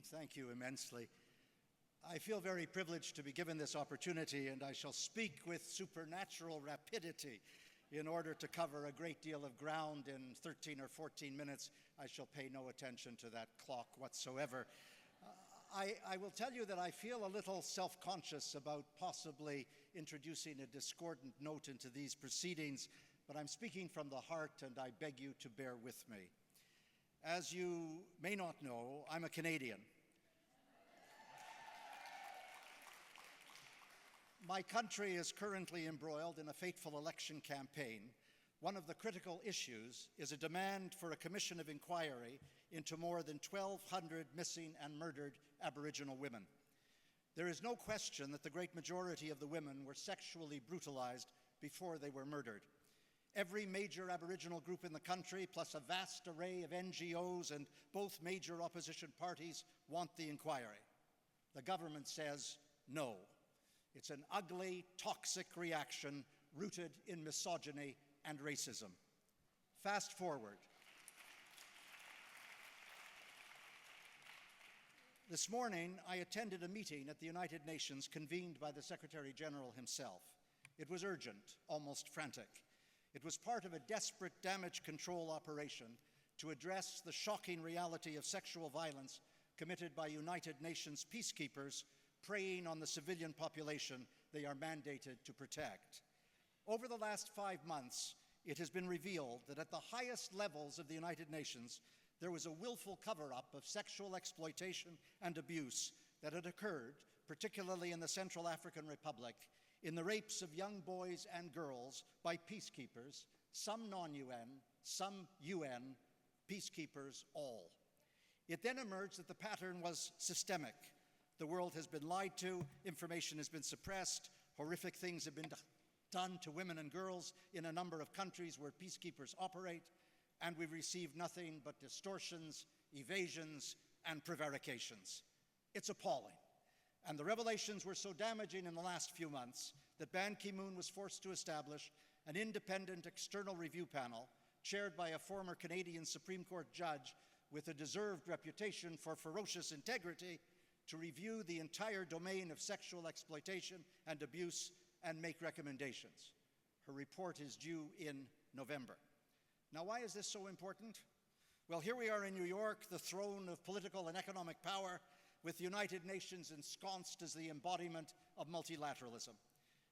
Thank you immensely. I feel very privileged to be given this opportunity, and I shall speak with supernatural rapidity in order to cover a great deal of ground in 13 or 14 minutes. I shall pay no attention to that clock whatsoever. I will tell you that I feel a little self-conscious about possibly introducing a discordant note into these proceedings, but I'm speaking from the heart, and I beg you to bear with me. As you may not know, I'm a Canadian. My country is currently embroiled in a fateful election campaign. One of the critical issues is a demand for a commission of inquiry into more than 1,200 missing and murdered Aboriginal women. There is no question that the great majority of the women were sexually brutalized before they were murdered. Every major Aboriginal group in the country, plus a vast array of NGOs and both major opposition parties, want the inquiry. The government says no. It's an ugly, toxic reaction rooted in misogyny and racism. Fast forward. This morning, I attended a meeting at the United Nations convened by the Secretary General himself. It was urgent, almost frantic. It was part of a desperate damage control operation to address the shocking reality of sexual violence committed by United Nations peacekeepers preying on the civilian population they are mandated to protect. Over the last 5 months, it has been revealed that at the highest levels of the United Nations, there was a willful cover-up of sexual exploitation and abuse that had occurred, particularly in the Central African Republic, in the rapes of young boys and girls by peacekeepers, some non-UN, some UN, peacekeepers all. It then emerged that the pattern was systemic. The world has been lied to, information has been suppressed, horrific things have been done to women and girls in a number of countries where peacekeepers operate, and we've received nothing but distortions, evasions, and prevarications. It's appalling. And the revelations were so damaging in the last few months that Ban Ki-moon was forced to establish an independent external review panel chaired by a former Canadian Supreme Court judge with a deserved reputation for ferocious integrity to review the entire domain of sexual exploitation and abuse and make recommendations. Her report is due in November. Now, why is this so important? Well, here we are in New York, the throne of political and economic power, with the United Nations ensconced as the embodiment of multilateralism.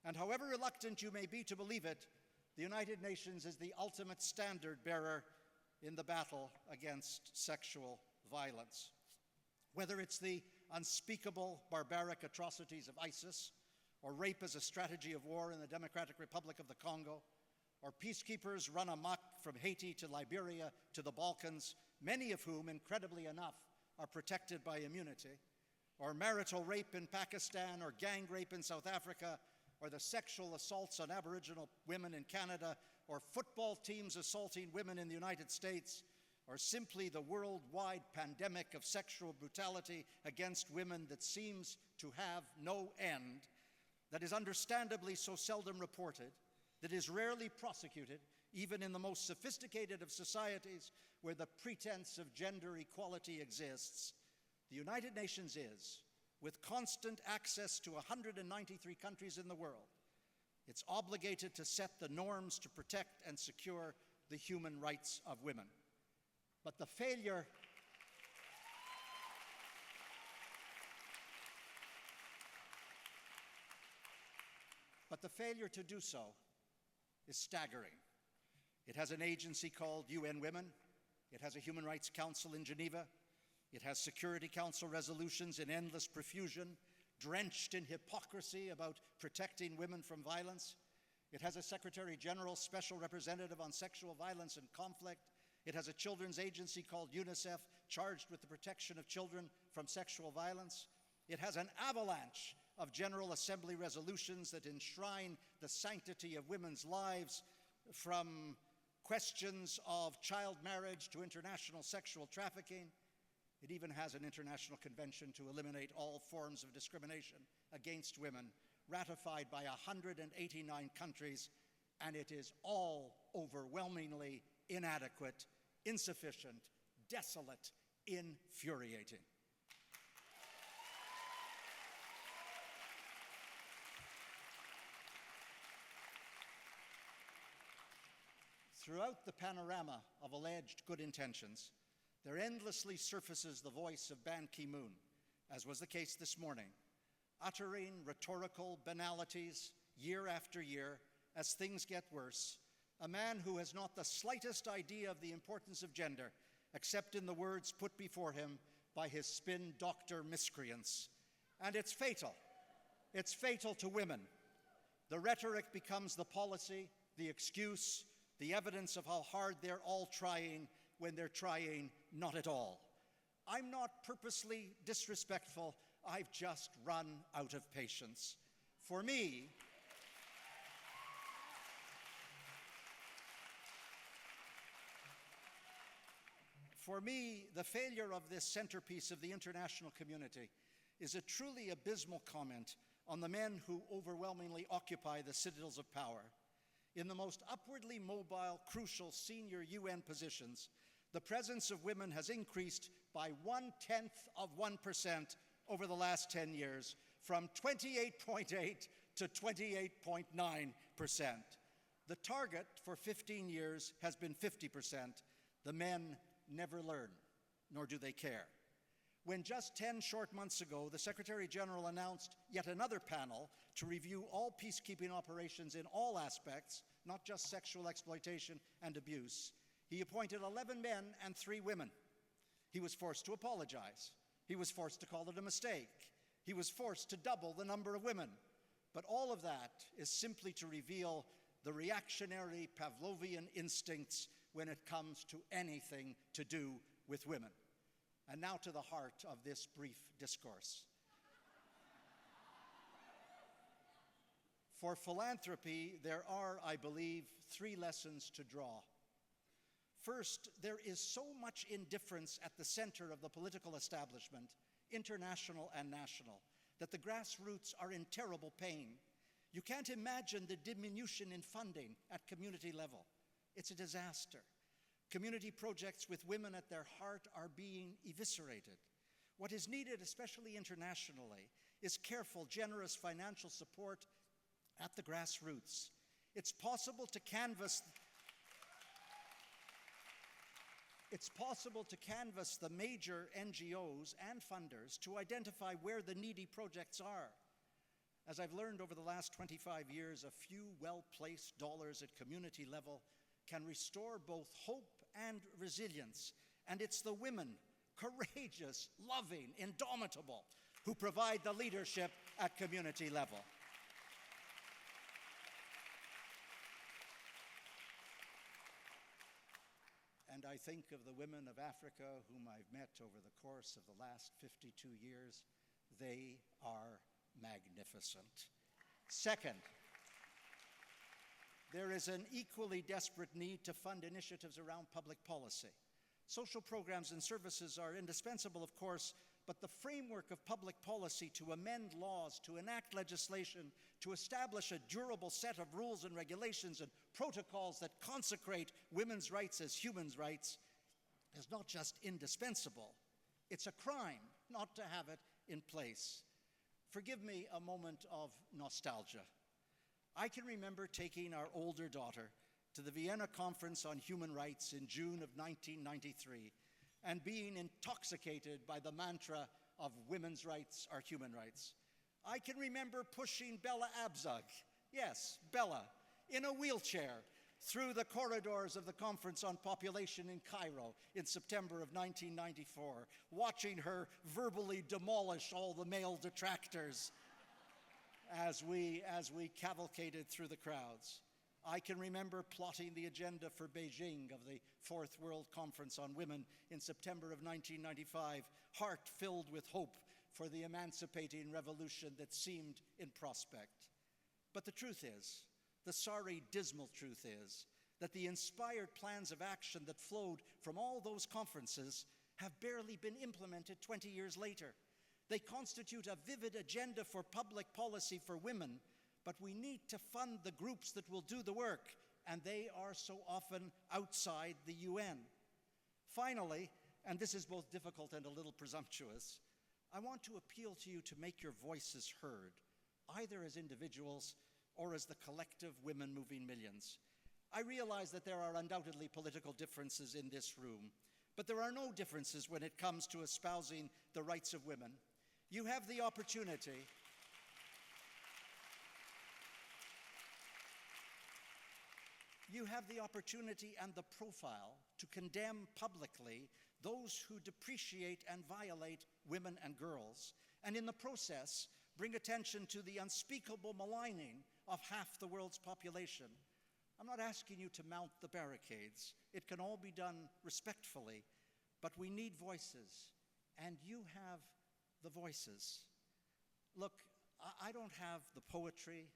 And however reluctant you may be to believe it, the United Nations is the ultimate standard bearer in the battle against sexual violence. Whether it's the unspeakable barbaric atrocities of ISIS, or rape as a strategy of war in the Democratic Republic of the Congo, or peacekeepers run amok from Haiti to Liberia to the Balkans, many of whom, incredibly enough, are protected by immunity, or marital rape in Pakistan, or gang rape in South Africa, or the sexual assaults on Aboriginal women in Canada, or football teams assaulting women in the United States, or simply the worldwide pandemic of sexual brutality against women that seems to have no end, that is understandably so seldom reported, that is rarely prosecuted, even in the most sophisticated of societies where the pretense of gender equality exists, the United Nations is, with constant access to 193 countries in the world, it's obligated to set the norms to protect and secure the human rights of women. But the failure to do so is staggering. It has an agency called UN Women. It has a Human Rights Council in Geneva. It has Security Council resolutions in endless profusion, drenched in hypocrisy about protecting women from violence. It has a Secretary General Special Representative on Sexual Violence and Conflict. It has a children's agency called UNICEF, charged with the protection of children from sexual violence. It has an avalanche of General Assembly resolutions that enshrine the sanctity of women's lives, from questions of child marriage to international sexual trafficking. It even has an international convention to eliminate all forms of discrimination against women, ratified by 189 countries, and it is all overwhelmingly inadequate, insufficient, desolate, infuriating. Throughout the panorama of alleged good intentions, there endlessly surfaces the voice of Ban Ki-moon, as was the case this morning, uttering rhetorical banalities year after year as things get worse, a man who has not the slightest idea of the importance of gender, except in the words put before him by his spin doctor miscreants. And it's fatal. It's fatal to women. The rhetoric becomes the policy, the excuse, the evidence of how hard they're all trying when they're trying not at all. I'm not purposely disrespectful. I've just run out of patience. For me, the failure of this centerpiece of the international community is a truly abysmal comment on the men who overwhelmingly occupy the citadels of power. In the most upwardly mobile, crucial senior UN positions, the presence of women has increased by 0.1% over the last 10 years, from 28.8 to 28.9%. The target for 15 years has been 50%. The men never learn, nor do they care. When just 10 short months ago, the Secretary General announced yet another panel to review all peacekeeping operations in all aspects, not just sexual exploitation and abuse, he appointed 11 men and 3 women. He was forced to apologize. He was forced to call it a mistake. He was forced to double the number of women. But all of that is simply to reveal the reactionary Pavlovian instincts when it comes to anything to do with women. And now to the heart of this brief discourse. For philanthropy, there are, I believe, 3 lessons to draw. First, there is so much indifference at the center of the political establishment, international and national, that the grassroots are in terrible pain. You can't imagine the diminution in funding at community level. It's a disaster. Community projects with women at their heart are being eviscerated. What is needed, especially internationally, is careful, generous financial support at the grassroots. It's possible to canvass the major NGOs and funders to identify where the needy projects are. As I've learned over the last 25 years, a few well-placed dollars at community level can restore both hope and resilience. And it's the women, courageous, loving, indomitable, who provide the leadership at community level. And I think of the women of Africa whom I've met over the course of the last 52 years. They are magnificent. Second, there is an equally desperate need to fund initiatives around public policy. Social programs and services are indispensable, of course, but the framework of public policy to amend laws, to enact legislation, to establish a durable set of rules and regulations and protocols that consecrate women's rights as human rights is not just indispensable, it's a crime not to have it in place. Forgive me a moment of nostalgia. I can remember taking our older daughter to the Vienna Conference on Human Rights in June of 1993 and being intoxicated by the mantra of women's rights are human rights. I can remember pushing Bella Abzug, yes, Bella, in a wheelchair through the corridors of the Conference on Population in Cairo in September of 1994, watching her verbally demolish all the male detractors as we cavalcaded through the crowds. I can remember plotting the agenda for Beijing of the Fourth World Conference on Women in September of 1995, heart filled with hope for the emancipating revolution that seemed in prospect. But the truth is, the sorry, dismal truth is, that the inspired plans of action that flowed from all those conferences have barely been implemented 20 years later. They constitute a vivid agenda for public policy for women, but we need to fund the groups that will do the work, and they are so often outside the UN. Finally, and this is both difficult and a little presumptuous, I want to appeal to you to make your voices heard, either as individuals or as the collective women moving millions. I realize that there are undoubtedly political differences in this room, but there are no differences when it comes to espousing the rights of women. You have the opportunity and the profile to condemn publicly those who depreciate and violate women and girls, and in the process bring attention to the unspeakable maligning of half the world's population. I'm not asking you to mount the barricades. It can all be done respectfully, but we need voices, and you have the voices. Look, I don't have the poetry,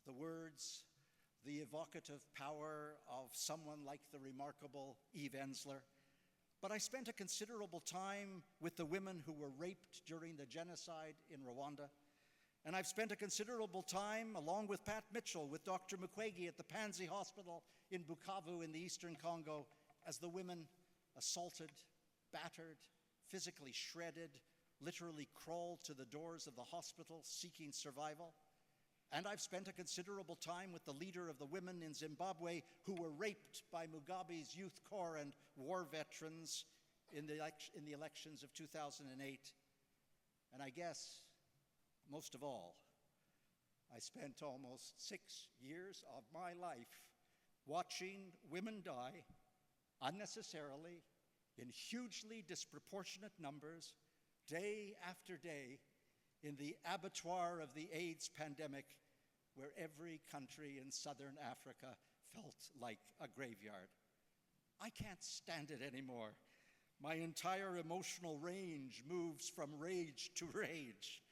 the words, the evocative power of someone like the remarkable Eve Ensler, but I spent a considerable time with the women who were raped during the genocide in Rwanda, and I've spent a considerable time, along with Pat Mitchell, with Dr. Mukwege at the Panzi Hospital in Bukavu in the Eastern Congo, as the women assaulted, battered, physically shredded, literally crawled to the doors of the hospital seeking survival. And I've spent a considerable time with the leader of the women in Zimbabwe who were raped by Mugabe's Youth Corps and war veterans in the elections of 2008. And I guess, most of all, I spent almost 6 years of my life watching women die unnecessarily in hugely disproportionate numbers, day after day, in the abattoir of the AIDS pandemic, where every country in southern Africa felt like a graveyard. I can't stand it anymore. My entire emotional range moves from rage to rage.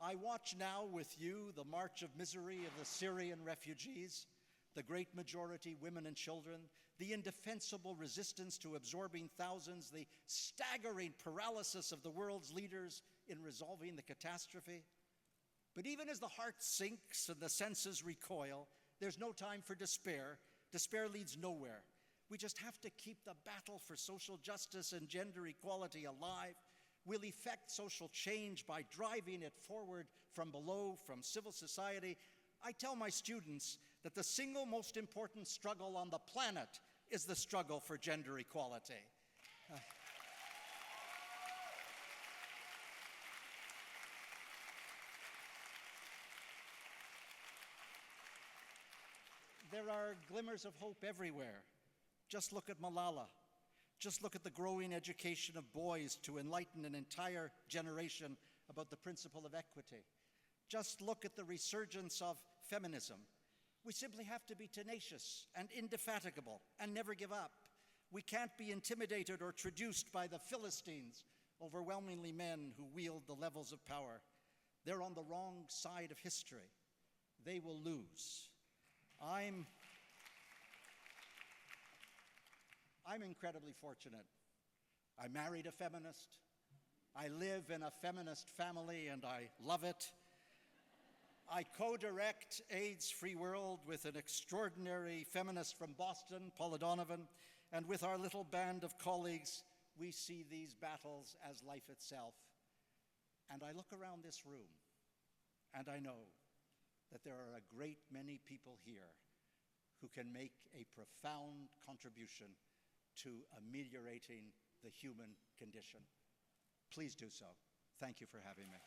I watch now with you the march of misery of the Syrian refugees, the great majority women and children, the indefensible resistance to absorbing thousands, the staggering paralysis of the world's leaders in resolving the catastrophe. But even as the heart sinks and the senses recoil, there's no time for despair. Despair leads nowhere. We just have to keep the battle for social justice and gender equality alive. We'll effect social change by driving it forward from below, from civil society. I tell my students that the single most important struggle on the planet is the struggle for gender equality. There are glimmers of hope everywhere. Just look at Malala. Just look at the growing education of boys to enlighten an entire generation about the principle of equity. Just look at the resurgence of feminism. We simply have to be tenacious and indefatigable and never give up. We can't be intimidated or traduced by the Philistines, overwhelmingly men who wield the levels of power. They're on the wrong side of history. They will lose. I'm incredibly fortunate. I married a feminist. I live in a feminist family, and I love it. I co-direct AIDS Free World with an extraordinary feminist from Boston, Paula Donovan, and with our little band of colleagues, we see these battles as life itself. And I look around this room, and I know that there are a great many people here who can make a profound contribution to ameliorating the human condition. Please do so. Thank you for having me.